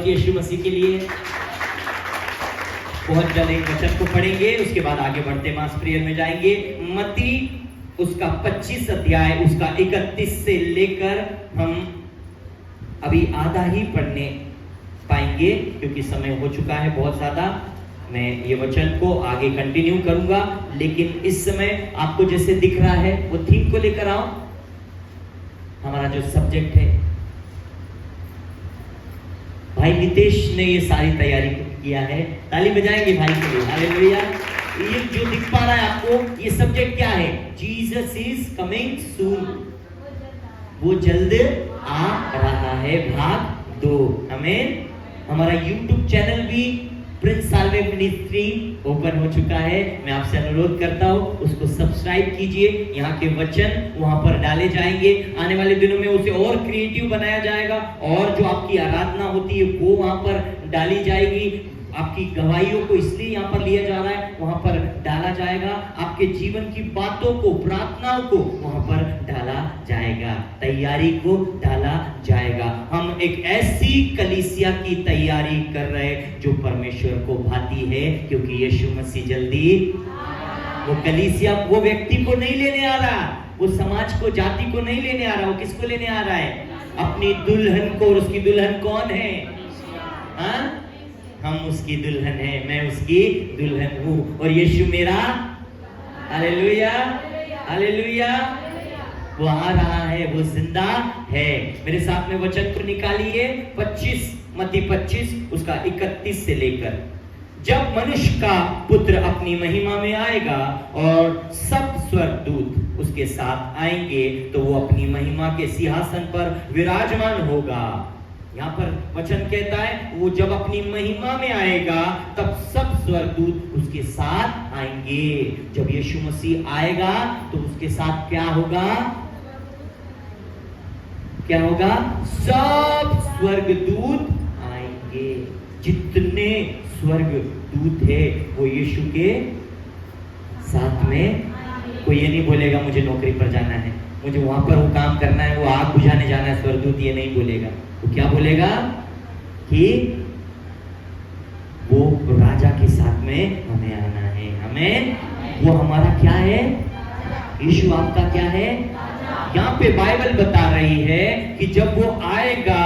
यीशु मसीह के लिए। बहुत जल्द एक वचन को पढ़ेंगे, उसके बाद आगे बढ़ते मास प्रेयर में जाएंगे। मत्ती उसका 25 अध्याय उसका 31 से लेकर हम अभी आधा ही पढ़ने पाएंगे क्योंकि समय हो चुका है बहुत ज्यादा। मैं ये वचन को आगे कंटिन्यू करूंगा, लेकिन इस समय आपको जैसे दिख रहा है वो थीम को लेकर आओ। हमारा जो सब्जेक्ट है, भाई नितेश ने ये सारी तैयारी किया है, ताली बजाएंगे भाई के लिए। हालेलुया। ये जो दिख पा रहा है आपको, ये सब्जेक्ट क्या है? Jesus is coming soon. वो जल्द आ रहा है, भाग 2। हमें हमारा YouTube चैनल भी प्रिंस साल्वे मिनिस्ट्री ओपन हो चुका है। मैं आपसे अनुरोध करता हूं उसको सब्सक्राइब कीजिए। यहाँ के वचन वहां पर डाले जाएंगे। आने वाले दिनों में उसे और क्रिएटिव बनाया जाएगा और जो आपकी आराधना होती है वो वहां पर डाली जाएगी। आपकी गवाहियों को इसलिए यहाँ पर लिया जा रहा है, वहां पर डाला जाएगा। आपके जीवन की बातों को, प्रार्थनाओं को वहां पर डाला जाएगा, तैयारी को डाला जाएगा। हम एक ऐसी कलीसिया की तैयारी कर रहे हैं जो परमेश्वर को भाती है, क्योंकि यीशु मसीह जल्दी। वो कलीसिया वो व्यक्ति को नहीं लेने आ रहा, वो समाज को, जाति को नहीं लेने आ रहा। वो किसको लेने आ रहा है? अपनी दुल्हन को। और उसकी दुल्हन कौन है? हाँ, हम उसकी दुल्हन है, मैं उसकी दुल्हन हूँ और यीशु मेरा। Hallelujah, hallelujah. वो आ रहा है, वो जिंदा है। मेरे साथ में वचन को निकालिए। 25 मत्ती 25 उसका 31 से लेकर। जब मनुष्य का पुत्र अपनी महिमा में आएगा और सब स्वर्गदूत उसके साथ आएंगे तो वो अपनी महिमा के सिंहासन पर विराजमान होगा। यहाँ पर वचन कहता है वो जब अपनी महिमा में आएगा तब सब स्वर्गदूत उसके साथ आएंगे। जब यीशु मसीह आएगा तो उसके साथ क्या होगा? क्या होगा? सब स्वर्गदूत आएंगे। जितने स्वर्गदूत है वो यीशु के साथ में। कोई ये नहीं बोलेगा मुझे नौकरी पर जाना है, मुझे वहां पर वो काम करना है, वो आग बुझाने जाना है। स्वर्गदूत ये नहीं बोलेगा। वो क्या बोलेगा? कि वो राजा के साथ में हमें आना है। हमें वो हमारा क्या है? यीशु आपका क्या है? यहाँ पे बाइबल बता रही है कि जब वो आएगा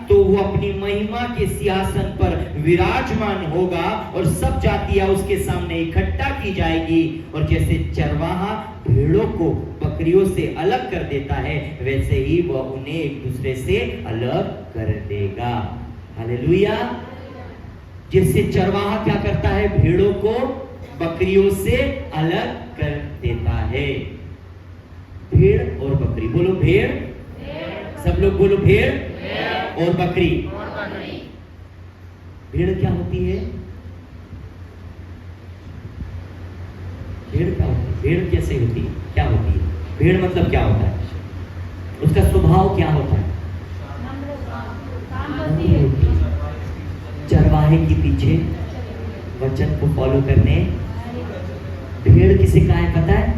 तो वो अपनी महिमा के सिंहासन पर विराजमान होगा और सब जातियां उसके सामने इकट्ठा की जाएगी। और जैसे चरवाहा भेड़ों को बकरियों से अलग कर देता है, वैसे ही वह उन्हें एक दूसरे से अलग कर देगा। हालेलुया। जैसे चरवाहा क्या करता है? भेड़ों को बकरियों से अलग कर देता है। भेड़ और बकरी, बोलो भेड़। सब लोग बोलो भेड़ और बकरी। भेड़ क्या होती है? भेड़ क्या होती है? भेड़ कैसे होती है? क्या होती है? भेड़ मतलब क्या होता है? उसका स्वभाव क्या होता है? चरवाहे के पीछे वचन को फॉलो करने। भेड़ किसे कहा है पता है?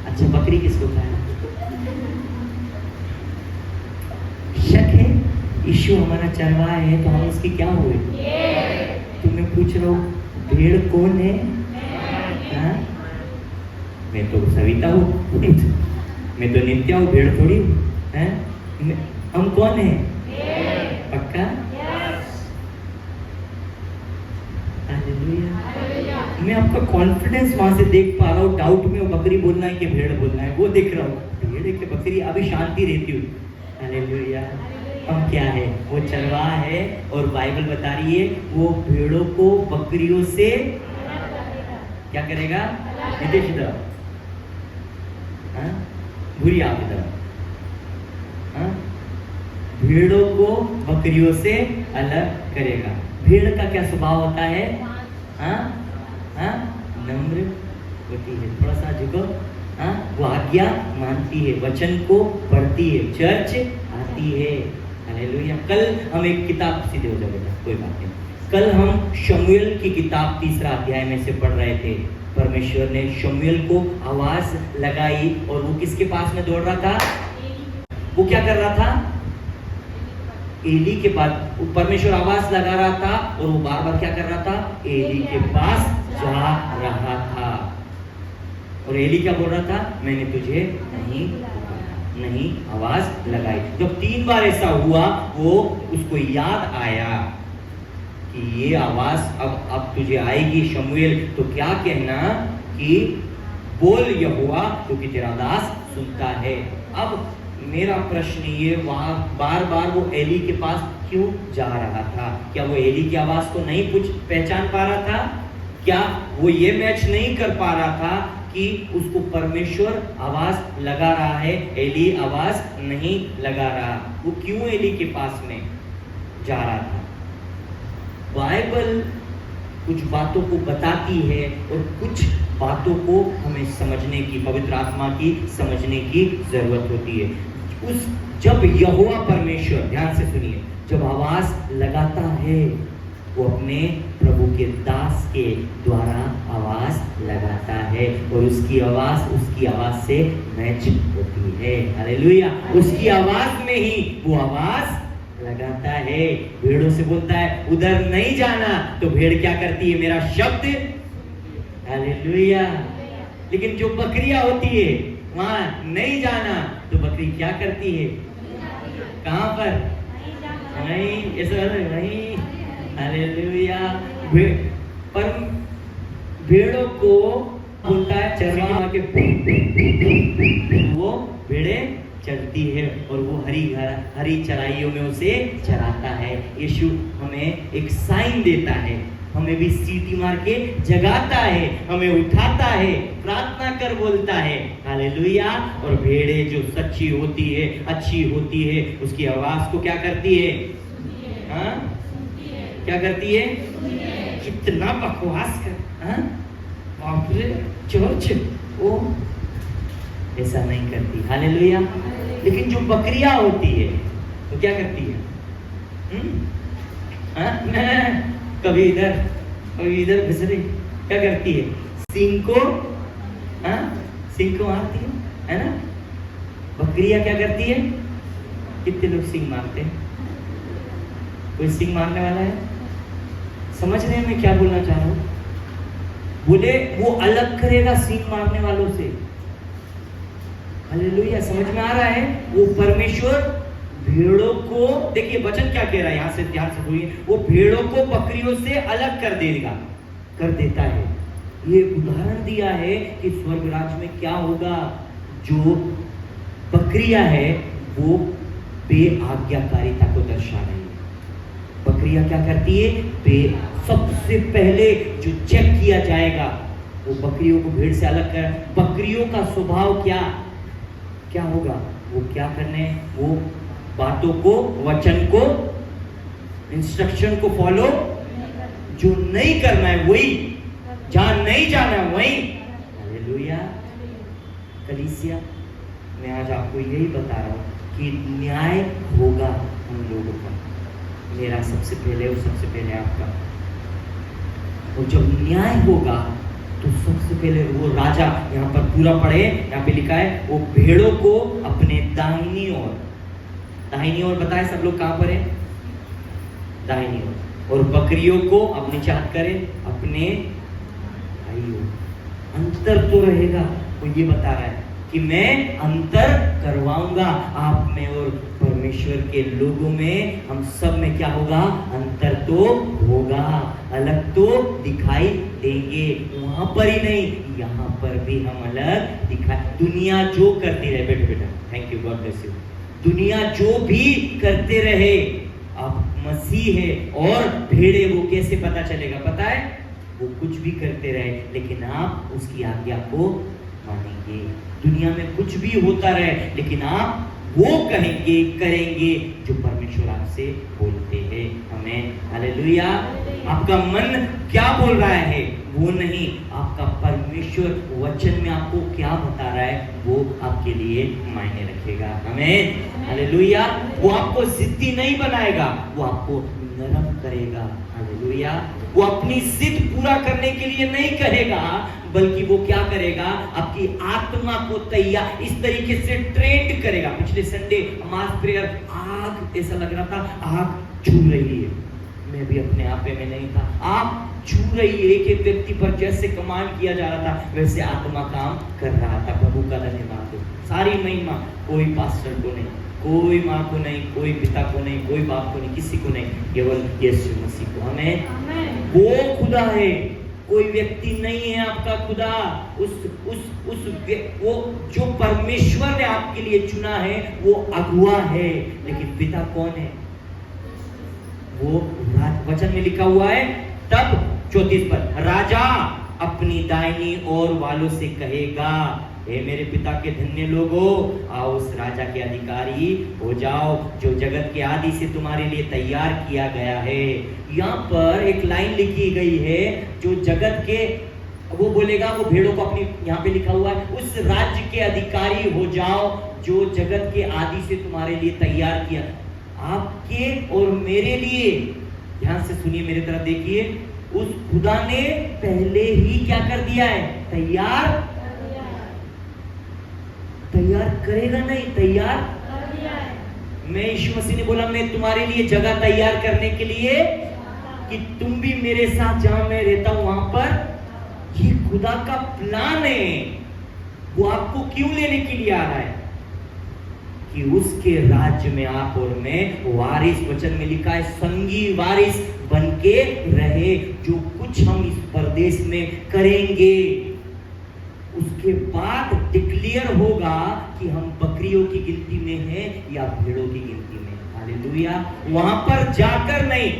अच्छा, बकरी किसको कहा है? शक है? यीशु हमारा चरवाहा है तो हम उसकी क्या हुए? तुम्हें पूछ रहा हूँ, भेड़ कौन है? हाँ? मैं तो सविता हूँ, मैं तो नित्या हूँ, भेड़ थोड़ी हूँ। हम कौन है? पक्का? मैं आपका कॉन्फिडेंस वहां से देख पा रहा हूँ। डाउट में बकरी बोलना है कि भेड़ बोलना है वो देख रहा हूँ। भेड़ है कि बकरी? अभी शांति रहती हूँ। हालेलुया। हम क्या है? वो चरवाहा है और बाइबल बता रही है वो भेड़ों को बकरियों से क्या करेगा? नितेश इधर, भूरी आप इधर। भेड़ों को बकरियों से अलग करेगा। भेड़ का क्या स्वभाव होता है? नम्र होती है, थोड़ा सा झुको। वो आज्ञा मानती है, वचन को पढ़ती है, चर्च आती है। हालेलुया। कल हम एक किताब, सीधे हो जाओ बेटा, कोई बात नहीं। कल हम शमूएल की किताब 3 अध्याय में से पढ़ रहे थे। परमेश्वर ने शमूएल को आवाज लगाई और वो किसके पास में दौड़ रहा था? वो क्या कर रहा था? एली के पास, परमेश्वर आवाज लगा रहा था और वो बार बार क्या कर रहा था? एली के पास जा रहा था। और एली क्या बोल रहा था? मैंने तुझे नहीं आवाज लगाई। जब 3 बार ऐसा हुआ, वो उसको याद आया कि ये आवाज अब तुझे आएगी शमूएल, तो क्या कहना कि बोल यहोवा, क्योंकि तेरा दास सुनता है। अब मेरा प्रश्न ये, वहां बार बार वो एली के पास क्यों जा रहा था? क्या वो एली की आवाज को नहीं पहचान पा रहा था? क्या वो ये मैच नहीं कर पा रहा था कि उसको परमेश्वर आवाज लगा रहा है, एली आवाज नहीं लगा रहा? वो क्यों एली के पास में जा रहा था? बाइबल कुछ बातों को बताती है और कुछ बातों को हमें समझने की, पवित्र आत्मा की समझने की जरूरत होती है। जब यहोवा परमेश्वर, ध्यान से सुनिए, जब आवाज लगाता है, वो अपने प्रभु के दास के द्वारा आवाज लगाता है और उसकी आवाज से मैच होती है। हालेलुया! उसकी आवाज में ही वो आवाज लगाता है। भेड़ों से बोलता है उधर नहीं जाना, तो भेड़ क्या करती है? मेरा शब्द। हालेलुया! लेकिन जो बकरियां होती है, वहां नहीं जाना, तो बकरी क्या करती है? कहां पर? नहीं, ऐसा नहीं। हालेलुया! पर भेड़ों को बोलता है चरवाहा के, वो भेड़े चलती है और वो हरी चराइयों में उसे चराता है। यीशु हमें एक साइन देता है, हमें भी सीटी मार के जगाता है, हमें उठाता है, प्रार्थना कर बोलता है। हालेलुया! और भेड़े जो सच्ची होती है, अच्छी होती है, उसकी आवाज को क्या करती है? हाँ, क्या करती है? कितना बकवास कर, बाप रे, चर्च वो ऐसा नहीं करती। हालेलुया! लेकिन जो बकरियां होती है तो क्या करती है? कभी इधर घुसरी, क्या करती है? सींग को मारती है ना? बकरियां क्या करती है? कितने लोग सींग मारते हैं? कोई सींग मारने वाला है? समझ रहे हैं मैं क्या बोलना चाह रहा हूं? बोले वो अलग करेगा सींग मारने वालों से। हालेलुया! समझ में आ रहा है? वो परमेश्वर भेड़ों को, देखिए वचन क्या कह रहा है, यहां से ध्यान से सुनिए, वो भेड़ों को बकरियों से अलग कर देता है। ये उदाहरण दिया है कि स्वर्ग राज्य में क्या होगा। जो बकरियां है वो बेआज्ञाकारिता को दर्शा रही है। बकरियां क्या करती है? सबसे पहले जो चेक किया जाएगा, वो बकरियों को भेड़ से अलग कर। बकरियों का स्वभाव क्या होगा? वो क्या करने, वो बातों को, वचन को, इंस्ट्रक्शन को फॉलो जो नहीं करना है वही, जहां नहीं जाना है वही। हालेलुया! कलीसिया, मैं आज आपको यही बता रहा हूं कि न्याय होगा हम लोगों का, मेरा सबसे पहले और सबसे पहले आपका। और जब न्याय होगा तो सबसे पहले वो राजा, यहाँ पर पूरा पढ़े, यहाँ पे लिखा है वो भेड़ों को अपने दाहिनी ओर बताए, सब लोग कहां पर है? दाहिनी ओर। और बकरियों को अपनी चाहत करे अपने दाईं ओर। अंतर तो रहेगा, वो ये बता रहा है कि मैं अंतर करवाऊंगा आप में और परमेश्वर के लोगों में। हम सब में क्या होगा? अंतर तो होगा, अलग तो दिखाई देंगे। वहां पर ही नहीं, यहाँ पर भी हम अलग दिखाई। दुनिया जो करती रहे, बेटा thank you, God bless you. दुनिया जो भी करते रहे, आप मसीह है और भेड़े, वो कैसे पता चलेगा? पता है, वो कुछ भी करते रहे लेकिन आप उसकी आज्ञा को मानेंगे। दुनिया में कुछ भी होता रहे लेकिन आप वो कहेंगे, करेंगे जो परमेश्वर आपसे बोलते हैं। आमीन, हालेलुया। आपका मन क्या बोल रहा है वो नहीं, आपका परमेश्वर वचन में आपको क्या बता रहा है वो आपके लिए मायने रखेगा। आमीन, हालेलुया। वो आपको जिद्दी नहीं बनाएगा, वो आपको नरम करेगा। हालेलुया। वो अपनी जिद पूरा करने के लिए नहीं कहेगा, बल्कि वो क्या करेगा, आपकी आत्मा को तैयार इस तरीके से ट्रेंड करेगा। पिछले संडे मास प्रेयर, आग ऐसा लग रहा था आग छू रही है, मैं भी अपने आप में नहीं था, आग छू रही है। एक एक व्यक्ति पर जैसे कमांड किया जा रहा था वैसे आत्मा काम कर रहा था। प्रभु का धन्यवाद हो। सारी महिमा कोई पास्टर को नहीं, कोई माँ को नहीं, कोई पिता को नहीं, कोई बाप को नहीं, किसी को नहीं, केवल यीशु मसीह को। हमें वो खुदा है, कोई व्यक्ति नहीं है आपका खुदा। वो जो परमेश्वर ने आपके लिए चुना है वो अगुआ है, लेकिन पिता कौन है? वो वचन में लिखा हुआ है, तब 34 पर राजा अपनी दाहिनी ओर वालों से कहेगा, हे मेरे पिता के धन्य लोगों, आओ उस राजा के अधिकारी हो जाओ जो जगत के आदि से तुम्हारे लिए तैयार किया गया है। यहाँ पर एक लाइन लिखी गई है, जो जगत के, वो बोलेगा, वो भेड़ों को अपनी, यहाँ पे लिखा हुआ है, उस राज्य के अधिकारी हो जाओ जो जगत के आदि से तुम्हारे लिए तैयार किया। आपके और मेरे लिए, ध्यान से सुनिए, मेरे तरफ देखिए, उस खुदा ने पहले ही क्या कर दिया है? तैयार करेगा नहीं, तैयार कर दिया है। मैं, यीशु मसीह ने बोला, मैं तुम्हारे लिए जगह तैयार करने के लिए कि तुम भी मेरे साथ, जहां मैं रहता हूं वहां पर। ये खुदा का प्लान है। वो आपको क्यों लेने के लिए आ रहा है? कि उसके राज्य में आप और मैं वारिस, वचन में लिखा है, संगी वारिस बनके रहे। जो कुछ हम इस परदेश में करेंगे उसके बाद डिक्लेयर होगा कि हम बकरियों की गिनती में हैं या भेड़ों की गिनती में। हालेलुया। वहां पर जाकर नहीं,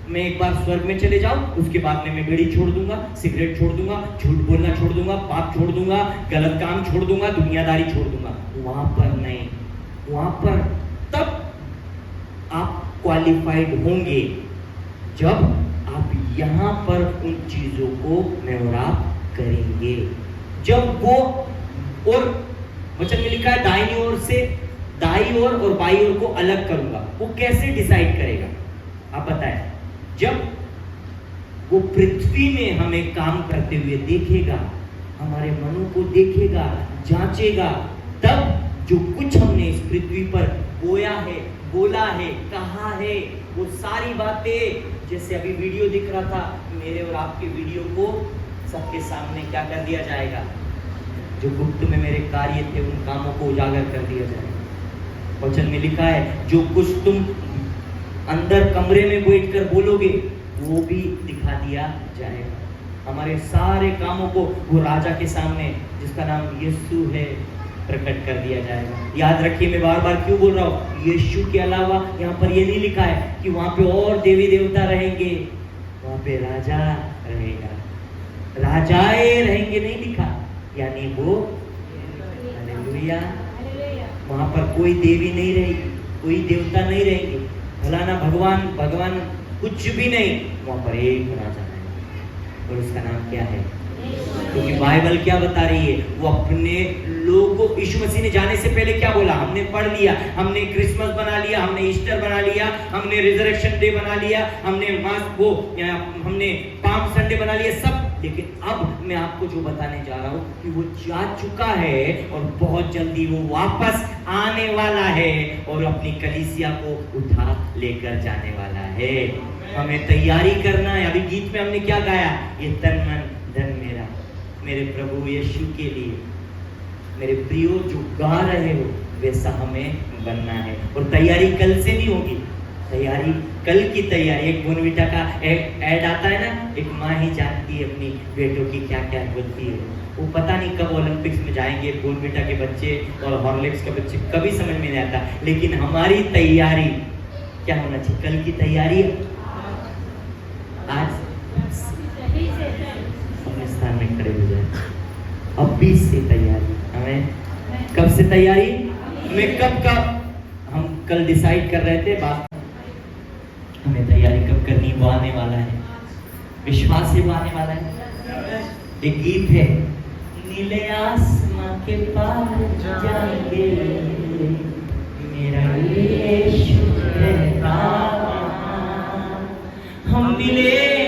मैं एक बार स्वर्ग में चले जाऊं, उसके बाद में मैं बीड़ी छोड़ दूंगा, सिगरेट छोड़ दूंगा, झूठ बोलना छोड़ दूंगा, पाप छोड़ दूंगा, गलत काम छोड़ दूंगा, दुनियादारी छोड़ दूंगा। वहां पर नहीं, वहां पर तब आप क्वालिफाइड होंगे जब आप यहां पर उन चीजों को मैं और आप करेंगे। जब वो, और वचन में लिखा है दाहिनी ओर से, दाई ओर और बाई ओर को अलग करूंगा। वो कैसे डिसाइड करेगा आप बताएं? जब वो पृथ्वी में हमें काम करते हुए देखेगा, हमारे मनों को देखेगा, जांचेगा, तब जो कुछ हमने इस पृथ्वी पर बोया है, बोला है, कहा है, वो सारी बातें, जैसे अभी वीडियो दिख रहा था, मेरे और आपके वीडियो को सबके सामने क्या कर दिया जाएगा? जो गुप्त में मेरे कार्य थे उन कामों को उजागर कर दिया जाएगा। वचन में लिखा है, जो कुछ तुम अंदर कमरे में बैठकर बोलोगे वो भी दिखा दिया जाएगा। हमारे सारे कामों को वो राजा के सामने, जिसका नाम यीशु है, प्रकट कर दिया जाएगा। याद रखिए, मैं बार बार क्यों बोल रहा हूँ, यीशु के अलावा यहाँ पर ये नहीं लिखा है कि वहां पे और देवी देवता रहेंगे, वहां पे राजा रहेगा, राजाए रहेंगे, नहीं लिखा। यानी वो, हालेलुया, वहां पर कोई देवी नहीं रहेगी, कोई देवता नहीं रहेंगे, फलाना भगवान कुछ भी नहीं। वहां पर एक राजा है और उसका नाम क्या है? क्योंकि बाइबल क्या बता रही है? वो अपने लोगों को, यीशु मसीह ने जाने से पहले क्या बोला? हमने पढ़ लिया, हमने क्रिसमस बना लिया, हमने ईस्टर बना लिया, हमने रिजरेक्शन डे बना लिया, हमने हमने पाम संडे बना लिया, सब। लेकिन अब मैं आपको जो बताने जा रहा हूं कि वो जा चुका है और बहुत जल्दी वो वापस आने वाला है और अपनी कलीसिया को उठा लेकर जाने वाला है। हमें तैयारी करना है। अभी गीत में हमने क्या गाया? ये तन मन धन मेरा, मेरे प्रभु यीशु के लिए। मेरे प्रियो, जो गा रहे हो वैसा हमें बनना है। और तैयारी कल से नहीं होगी, तैयारी कल की तैयारी। एक बोनविटा का एक ऐड आता है ना, एक माँ ही जानती है अपनी बेटों की क्या क्या होती है। वो पता नहीं कब ओलंपिक्स में जाएंगे बोनविटा के बच्चे और हॉर्लिक्स के बच्चे, कभी समझ में नहीं आता। लेकिन हमारी तैयारी क्या होना चाहिए? कल की तैयारी आज अपने स्थान में खड़े हो जाए, अभी से तैयारी। हमें कब से तैयारी? मैं कब हम कल डिसाइड कर रहे थे बात, हमें तैयारी कब करनी, वो आने वाला है, विश्वास से वो आने वाला है। एक गीत है, नीले आसमां के पार जाएंगे, मेरा यीशु रहता, हम मिले